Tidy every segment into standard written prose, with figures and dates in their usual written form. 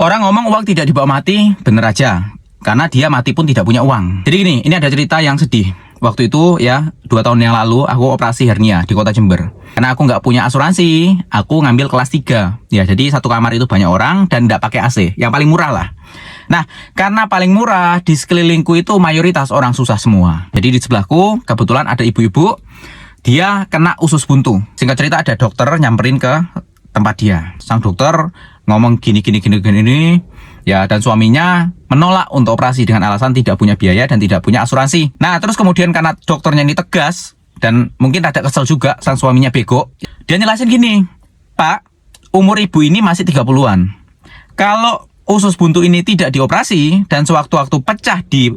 Orang ngomong uang tidak dibawa mati, bener aja. Karena dia mati pun tidak punya uang. Jadi gini, ini ada cerita yang sedih. Waktu itu ya, 2 tahun yang lalu aku operasi hernia di kota Jember. Karena aku nggak punya asuransi, aku ngambil kelas 3. Ya, jadi satu kamar itu banyak orang dan nggak pakai AC. Yang paling murah lah. Nah, karena paling murah, di sekelilingku itu mayoritas orang susah semua. Jadi di sebelahku, kebetulan ada ibu-ibu, dia kena usus buntu. Singkat cerita ada dokter nyamperin ke tempat dia. Sang dokter ngomong gini, ya, dan suaminya menolak untuk operasi dengan alasan tidak punya biaya dan tidak punya asuransi. Nah, terus kemudian karena dokternya ini tegas, dan mungkin ada kesel juga sang suaminya bego, dia nyelasin gini, Pak, umur ibu ini masih 30-an. Kalau usus buntu ini tidak dioperasi, dan sewaktu-waktu pecah di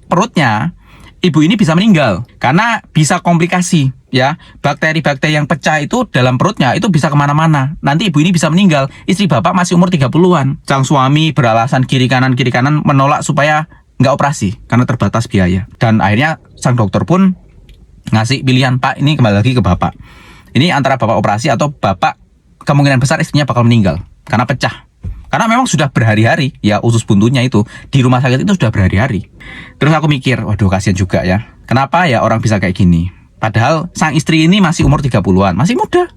perutnya, ibu ini bisa meninggal. Karena bisa komplikasi, ya. Bakteri-bakteri yang pecah itu dalam perutnya, itu bisa kemana-mana. Nanti ibu ini bisa meninggal. Istri bapak masih umur 30-an. Sang suami beralasan kiri kanan menolak supaya nggak operasi, karena terbatas biaya. Dan akhirnya sang dokter pun ngasih pilihan, Pak, ini kembali lagi ke bapak. Ini antara bapak operasi atau bapak kemungkinan besar istrinya bakal meninggal. Karena pecah. Karena memang sudah berhari-hari, ya usus buntunya itu, di rumah sakit itu sudah berhari-hari. Terus aku mikir, waduh kasihan juga ya. Kenapa ya orang bisa kayak gini? Padahal sang istri ini masih umur 30-an, masih muda.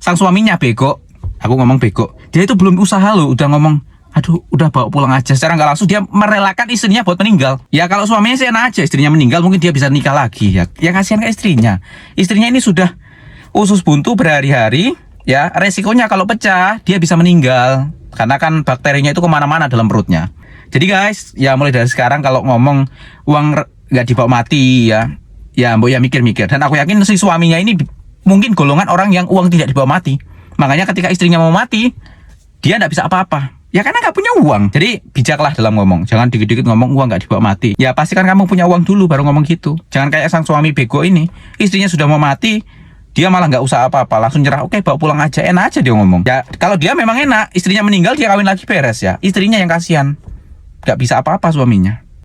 Sang suaminya bego, aku ngomong bego. Dia itu belum usaha loh, udah ngomong, aduh udah bawa pulang aja. Secara nggak langsung dia merelakan istrinya buat meninggal. Ya kalau suaminya sih enak aja, istrinya meninggal mungkin dia bisa nikah lagi. Ya kasihan ke istrinya. Istrinya ini sudah usus buntu berhari-hari, ya resikonya kalau pecah, dia bisa meninggal. Karena kan bakterinya itu kemana-mana dalam perutnya. Jadi guys, ya mulai dari sekarang kalau ngomong uang nggak dibawa mati ya mbok ya mikir-mikir. Dan aku yakin si suaminya ini mungkin golongan orang yang uang tidak dibawa mati. Makanya ketika istrinya mau mati, dia nggak bisa apa-apa. Ya karena nggak punya uang. Jadi bijaklah dalam ngomong. Jangan dikit-dikit ngomong uang nggak dibawa mati. Ya pastikan kamu punya uang dulu baru ngomong gitu. Jangan kayak sang suami bego ini. Istrinya sudah mau mati, dia malah nggak usah apa-apa, langsung nyerah. Oke, bawa pulang aja, enak aja dia ngomong. Ya kalau dia memang enak, istrinya meninggal dia kawin lagi beres ya. Istrinya yang kasihan, nggak bisa apa-apa suaminya.